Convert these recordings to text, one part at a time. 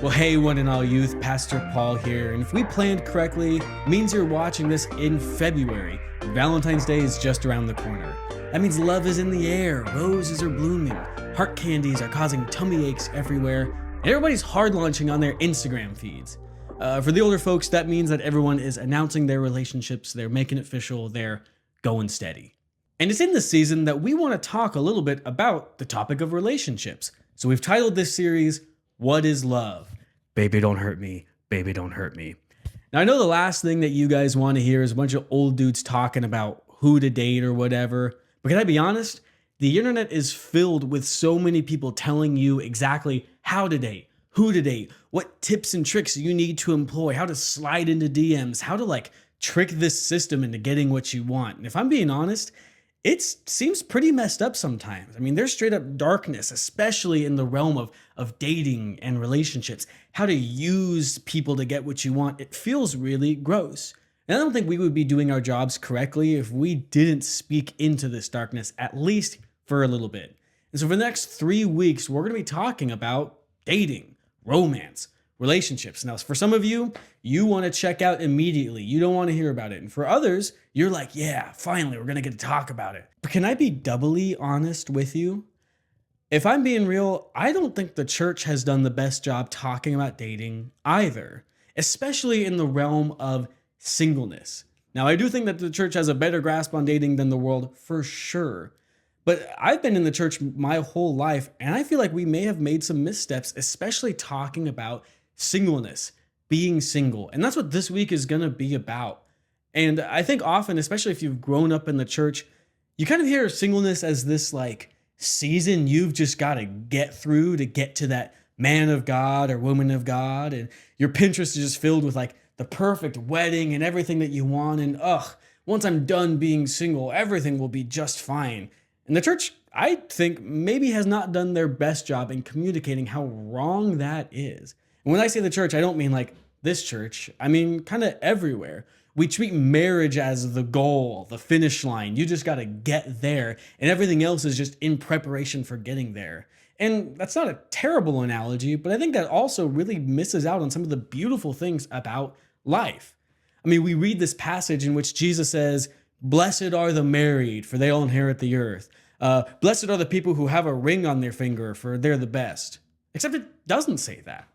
Well, hey, one and all youth, Pastor Paul here. And if we planned correctly, it means you're watching this in February. Valentine's Day is just around the corner. That means love is in the air, roses are blooming, heart candies are causing tummy aches everywhere, and everybody's hard launching on their Instagram feeds. For the older folks, that means that everyone is announcing their relationships, they're making it official, they're going steady. And it's in this season that we want to talk a little bit about the topic of relationships. So we've titled this series, What is Love? Baby, don't hurt me. Baby, don't hurt me. Now, I know the last thing that you guys want to hear is a bunch of old dudes talking about who to date or whatever. But can I be honest? The internet is filled with so many people telling you exactly how to date, who to date, what tips and tricks you need to employ, how to slide into DMs, how to trick this system into getting what you want. And if I'm being honest, it seems pretty messed up sometimes. I mean, there's straight up darkness, especially in the realm of dating and relationships, how to use people to get what you want. It feels really gross. And I don't think we would be doing our jobs correctly if we didn't speak into this darkness, at least for a little bit. And so for the next 3 weeks, we're going to be talking about dating, romance, relationships. Now, for some of you, you want to check out immediately. You don't want to hear about it. And for others, you're like, yeah, finally, we're going to get to talk about it. But can I be doubly honest with you? If I'm being real, I don't think the church has done the best job talking about dating either, especially in the realm of singleness. Now, I do think that the church has a better grasp on dating than the world for sure. But I've been in the church my whole life, and I feel like we may have made some missteps, especially talking about singleness, being single. And that's what this week is going to be about. And I think often, especially if you've grown up in the church, you kind of hear singleness as this season you've just got to get through to get to that man of God or woman of God. And your Pinterest is just filled with the perfect wedding and everything that you want. And once I'm done being single, everything will be just fine. And the church, I think, maybe has not done their best job in communicating how wrong that is. And when I say the church, I don't mean this church. I mean kind of everywhere. We treat marriage as the goal, the finish line. You just got to get there, and everything else is just in preparation for getting there. And that's not a terrible analogy, but I think that also really misses out on some of the beautiful things about life. I mean, we read this passage in which Jesus says, "Blessed are the married, for they will inherit the earth. Blessed are the people who have a ring on their finger, for they're the best." Except it doesn't say that,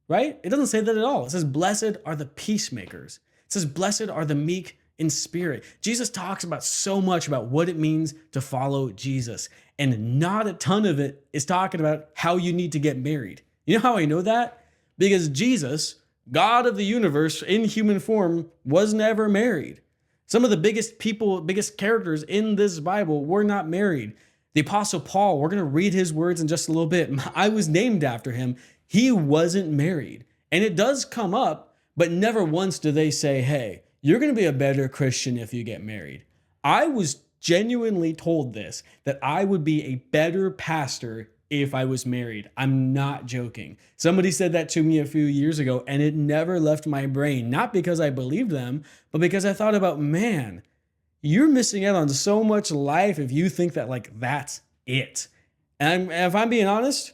right? It doesn't say that at all. It says, "Blessed are the peacemakers." It says, "Blessed are the meek in spirit." Jesus talks about so much about what it means to follow Jesus, and not a ton of it is talking about how you need to get married. You know how I know that? Because Jesus, God of the universe in human form, was never married. Some of the biggest people, biggest characters in this Bible were not married. The Apostle Paul, we're going to read his words in just a little bit. I was named after him. He wasn't married. And it does come up, but never once do they say, hey, you're going to be a better Christian if you get married. I was genuinely told this, that I would be a better pastor if I was married. I'm not joking. Somebody said that to me a few years ago, and it never left my brain. Not because I believed them, but because I thought about, man, you're missing out on so much life if you think that that's it. And if I'm being honest,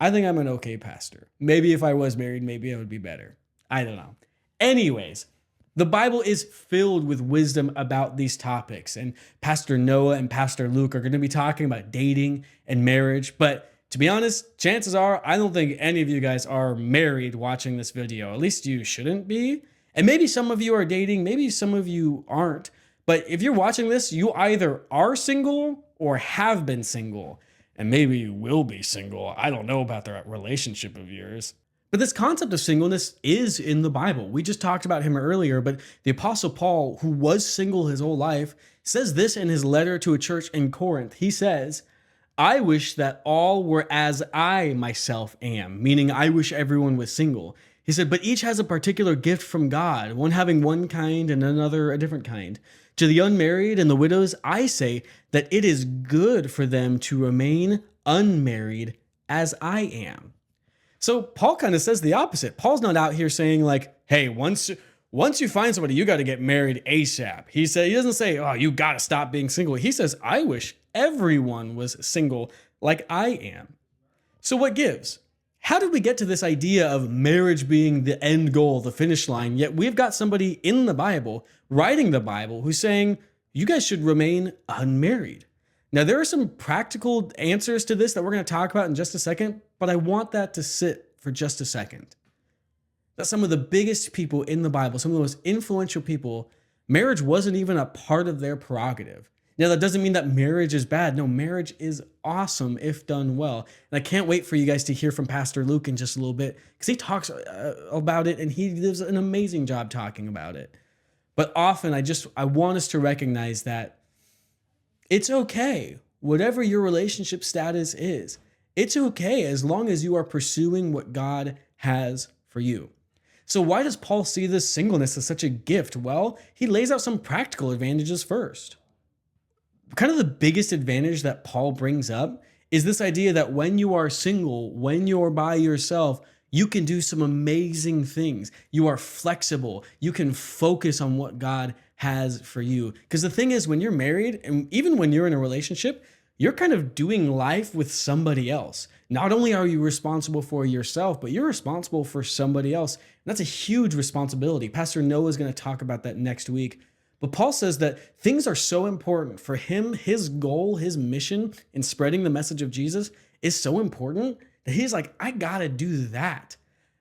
I think I'm an okay pastor. Maybe if I was married, maybe I would be better. I don't know. Anyways, the Bible is filled with wisdom about these topics, and Pastor Noah and Pastor Luke are going to be talking about dating and marriage. But to be honest, chances are I don't think any of you guys are married watching this video. At least you shouldn't be. And maybe some of you are dating, maybe some of you aren't. But if you're watching this, you either are single or have been single, and maybe you will be single. I don't know about that relationship of yours. But this concept of singleness is in the Bible. We just talked about him earlier, but the Apostle Paul, who was single his whole life, says this in his letter to a church in Corinth. He says, "I wish that all were as I myself am," meaning I wish everyone was single. He said, "But each has a particular gift from God, one having one kind and another a different kind. To the unmarried and the widows, I say that it is good for them to remain unmarried as I am." So Paul kind of says the opposite. Paul's not out here saying hey, once you find somebody, you got to get married ASAP. He doesn't say, oh, you got to stop being single. He says, I wish everyone was single like I am. So what gives? How did we get to this idea of marriage being the end goal, the finish line? Yet we've got somebody in the Bible, writing the Bible, who's saying you guys should remain unmarried. Now, there are some practical answers to this that we're going to talk about in just a second, but I want that to sit for just a second. That some of the biggest people in the Bible, some of the most influential people, marriage wasn't even a part of their prerogative. Now, that doesn't mean that marriage is bad. No, marriage is awesome if done well. And I can't wait for you guys to hear from Pastor Luke in just a little bit because he talks about it and he does an amazing job talking about it. But often I want us to recognize that it's okay, whatever your relationship status is. It's okay as long as you are pursuing what God has for you. So why does Paul see this singleness as such a gift? Well, he lays out some practical advantages first. Kind of the biggest advantage that Paul brings up is this idea that when you are single, when you're by yourself, you can do some amazing things. You are flexible. You can focus on what God has for you. Because the thing is, when you're married, and even when you're in a relationship, you're kind of doing life with somebody else. Not only are you responsible for yourself, but you're responsible for somebody else. And that's a huge responsibility. Pastor Noah is going to talk about that next week. But Paul says that things are so important for him. His goal, his mission in spreading the message of Jesus is so important that he's like, I got to do that.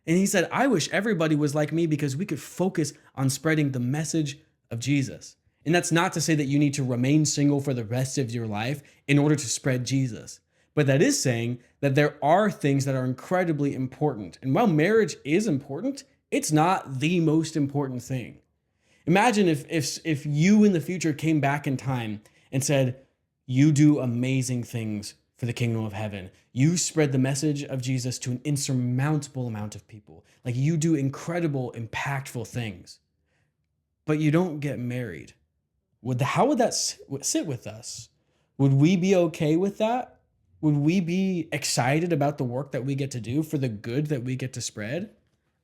And he said, I wish everybody was like me because we could focus on spreading the message of Jesus. And that's not to say that you need to remain single for the rest of your life in order to spread Jesus. But that is saying that there are things that are incredibly important. And while marriage is important, it's not the most important thing. Imagine if you in the future came back in time and said, you do amazing things for the kingdom of heaven. You spread the message of Jesus to an insurmountable amount of people. Like you do incredible, impactful things, but you don't get married. How would that sit with us? Would we be okay with that? Would we be excited about the work that we get to do for the good that we get to spread?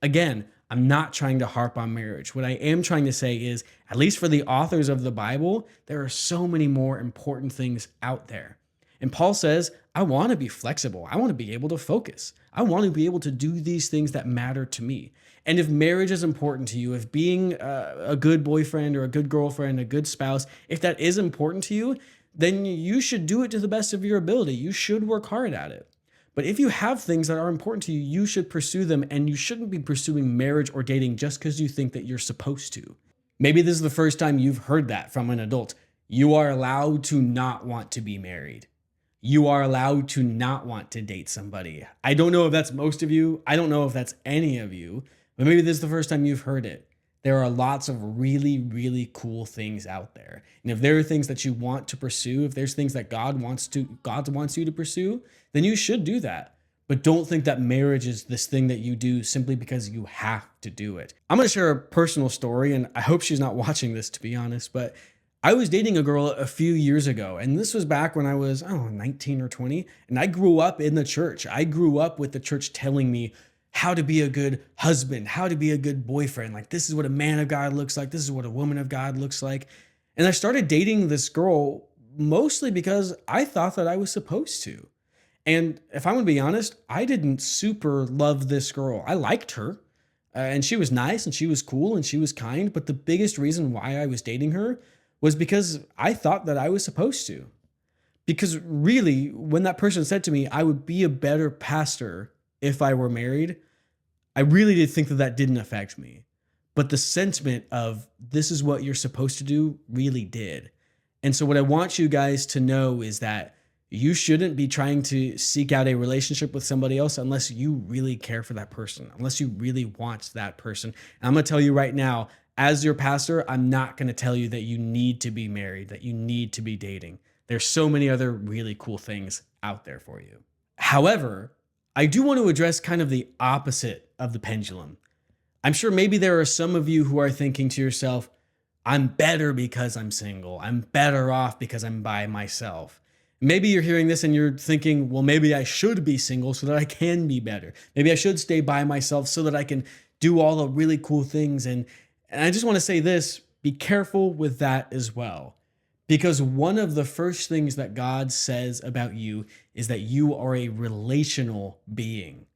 Again, I'm not trying to harp on marriage. What I am trying to say is, at least for the authors of the Bible, there are so many more important things out there. And Paul says, I want to be flexible. I want to be able to focus. I want to be able to do these things that matter to me. And if marriage is important to you, if being a good boyfriend or a good girlfriend, a good spouse, if that is important to you, then you should do it to the best of your ability. You should work hard at it. But if you have things that are important to you, you should pursue them, and you shouldn't be pursuing marriage or dating just because you think that you're supposed to. Maybe this is the first time you've heard that from an adult. You are allowed to not want to be married. You are allowed to not want to date somebody. I don't know if that's most of you. I don't know if that's any of you, but maybe this is the first time you've heard it. There are lots of really, really cool things out there. And if there are things that you want to pursue, if there's things that God wants you to pursue, then you should do that. But don't think that marriage is this thing that you do simply because you have to do it. I'm going to share a personal story, and I hope she's not watching this, to be honest, but I was dating a girl a few years ago, and this was back when I was, 19 or 20, and I grew up in the church. I grew up with the church telling me how to be a good husband, how to be a good boyfriend. Like, this is what a man of God looks like. This is what a woman of God looks like. And I started dating this girl mostly because I thought that I was supposed to. And if I'm going to be honest, I didn't super love this girl. I liked her, and she was nice and she was cool and she was kind. But the biggest reason why I was dating her was because I thought that I was supposed to. Because really, when that person said to me, I would be a better pastor if I were married, I really did think that that didn't affect me. But the sentiment of this is what you're supposed to do really did. And so what I want you guys to know is that you shouldn't be trying to seek out a relationship with somebody else unless you really care for that person, unless you really want that person. And I'm going to tell you right now, as your pastor, I'm not going to tell you that you need to be married, that you need to be dating. There's so many other really cool things out there for you. However, I do want to address kind of the opposite of the pendulum. I'm sure maybe there are some of you who are thinking to yourself, I'm better because I'm single. I'm better off because I'm by myself. Maybe you're hearing this and you're thinking, well, maybe I should be single so that I can be better. Maybe I should stay by myself so that I can do all the really cool things. And I just want to say this, be careful with that as well. Because one of the first things that God says about you is that you are a relational being.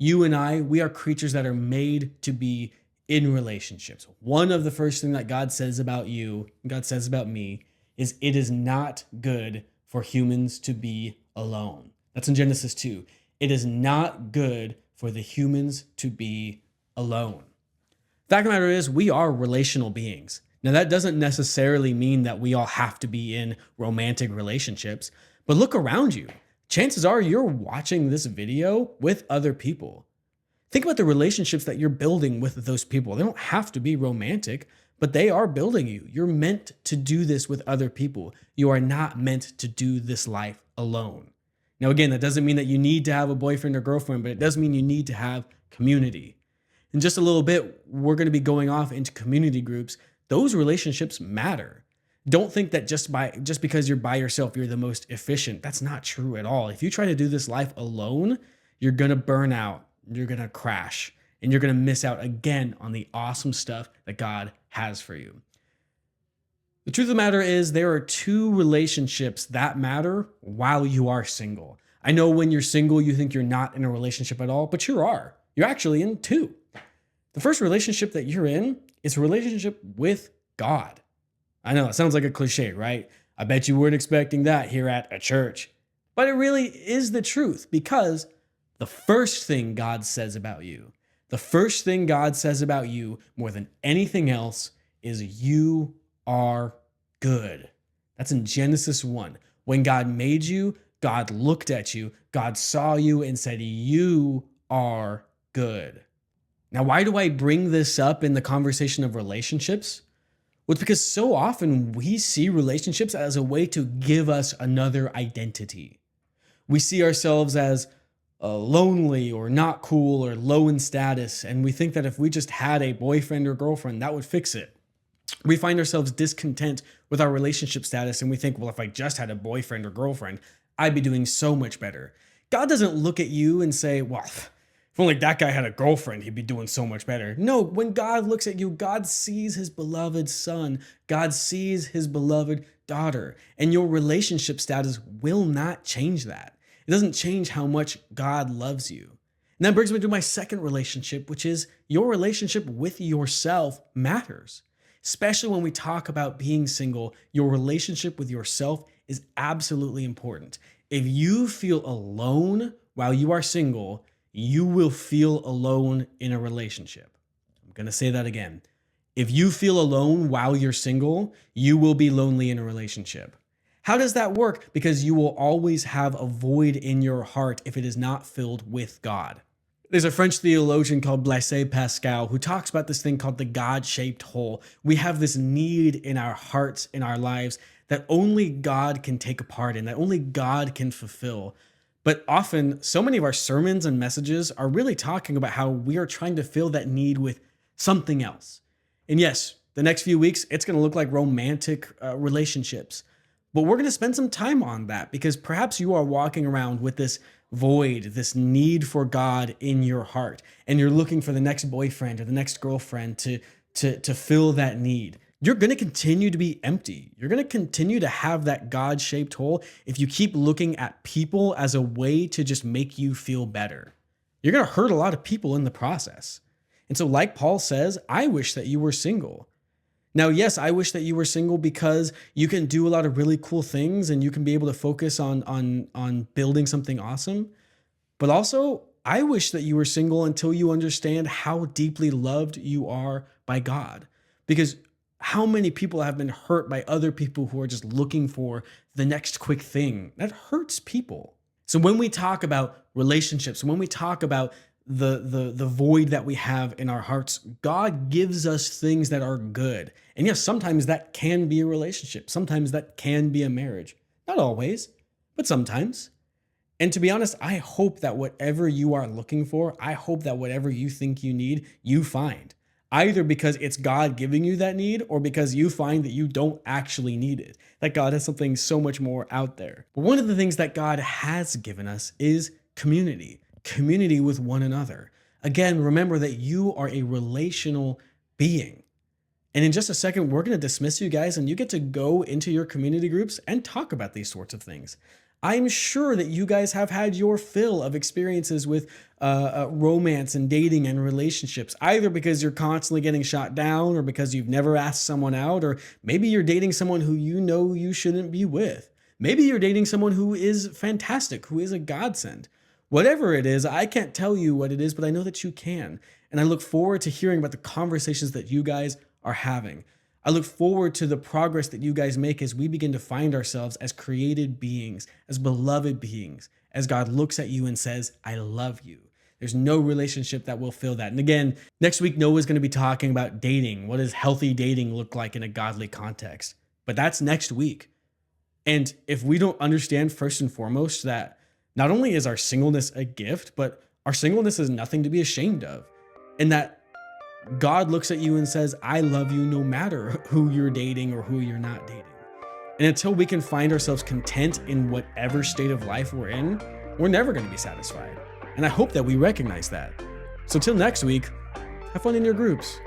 You and I, we are creatures that are made to be in relationships. One of the first thing that God says about you, God says about me, is it is not good for humans to be alone. That's in Genesis 2. It is not good for the humans to be alone. Fact of the matter is, we are relational beings. Now, that doesn't necessarily mean that we all have to be in romantic relationships, but look around you. Chances are you're watching this video with other people. Think about the relationships that you're building with those people. They don't have to be romantic, but they are building you. You're meant to do this with other people. You are not meant to do this life alone. Now, again, that doesn't mean that you need to have a boyfriend or girlfriend, but it does mean you need to have community. In just a little bit, we're going to be going off into community groups. Those relationships matter. Don't think that just because you're by yourself, you're the most efficient. That's not true at all. If you try to do this life alone, you're going to burn out, you're going to crash, and you're going to miss out again on the awesome stuff that God has for you. The truth of the matter is, there are two relationships that matter while you are single. I know when you're single, you think you're not in a relationship at all, but you are. You're actually in two. The first relationship that you're in is a relationship with God. I know it sounds like a cliche, right? I bet you weren't expecting that here at a church. But it really is the truth, because the first thing God says about you, the first thing God says about you more than anything else is you are good. That's in Genesis 1. When God made you, God looked at you, God saw you and said, you are good. Now, why do I bring this up in the conversation of relationships? Well, it's because so often we see relationships as a way to give us another identity. We see ourselves as lonely or not cool or low in status, and we think that if we just had a boyfriend or girlfriend, that would fix it. We find ourselves discontent with our relationship status, and we think, well, if I just had a boyfriend or girlfriend, I'd be doing so much better. God doesn't look at you and say, well, if only that guy had a girlfriend, he'd be doing so much better. No, when God looks at you, God sees his beloved son. God sees his beloved daughter. And your relationship status will not change that. It doesn't change how much God loves you. And that brings me to my second relationship, which is your relationship with yourself matters. Especially when we talk about being single, your relationship with yourself is absolutely important. If you feel alone while you are single, you will feel alone in a relationship. I'm going to say that again. If you feel alone while you're single, you will be lonely in a relationship. How does that work? Because you will always have a void in your heart if it is not filled with God. There's a French theologian called Blaise Pascal who talks about this thing called the God-shaped hole. We have this need in our hearts, in our lives, that only God can take a part in, that only God can fulfill. But often, so many of our sermons and messages are really talking about how we are trying to fill that need with something else. And yes, the next few weeks, it's going to look like romantic relationships. But we're going to spend some time on that, because perhaps you are walking around with this void, this need for God in your heart, and you're looking for the next boyfriend or the next girlfriend to fill that need. You're going to continue to be empty. You're going to continue to have that God-shaped hole if you keep looking at people as a way to just make you feel better. You're going to hurt a lot of people in the process. And so, like Paul says, I wish that you were single. Now, yes, I wish that you were single because you can do a lot of really cool things and you can be able to focus on building something awesome. But also, I wish that you were single until you understand how deeply loved you are by God. Because how many people have been hurt by other people who are just looking for the next quick thing? That hurts people. So when we talk about relationships, when we talk about the void that we have in our hearts, God gives us things that are good. And yes, sometimes that can be a relationship. Sometimes that can be a marriage. Not always, but sometimes. And to be honest, I hope that whatever you are looking for, I hope that whatever you think you need, you find. Either because it's God giving you that need, or because you find that you don't actually need it, that God has something so much more out there. But one of the things that God has given us is community with one another. Again, remember that you are a relational being. And in just a second, we're going to dismiss you guys and you get to go into your community groups and talk about these sorts of things. I'm sure that you guys have had your fill of experiences with romance and dating and relationships, either because you're constantly getting shot down or because you've never asked someone out, or maybe you're dating someone who you know you shouldn't be with. Maybe you're dating someone who is fantastic, who is a godsend. Whatever it is, I can't tell you what it is, but I know that you can. And I look forward to hearing about the conversations that you guys are having. I look forward to the progress that you guys make as we begin to find ourselves as created beings, as beloved beings, as God looks at you and says, I love you. There's no relationship that will fill that. And again, next week, Noah's going to be talking about dating. What does healthy dating look like in a godly context? But that's next week. And if we don't understand first and foremost that not only is our singleness a gift, but our singleness is nothing to be ashamed of, and that God looks at you and says, I love you no matter who you're dating or who you're not dating. And until we can find ourselves content in whatever state of life we're in, we're never going to be satisfied. And I hope that we recognize that. So till next week, have fun in your groups.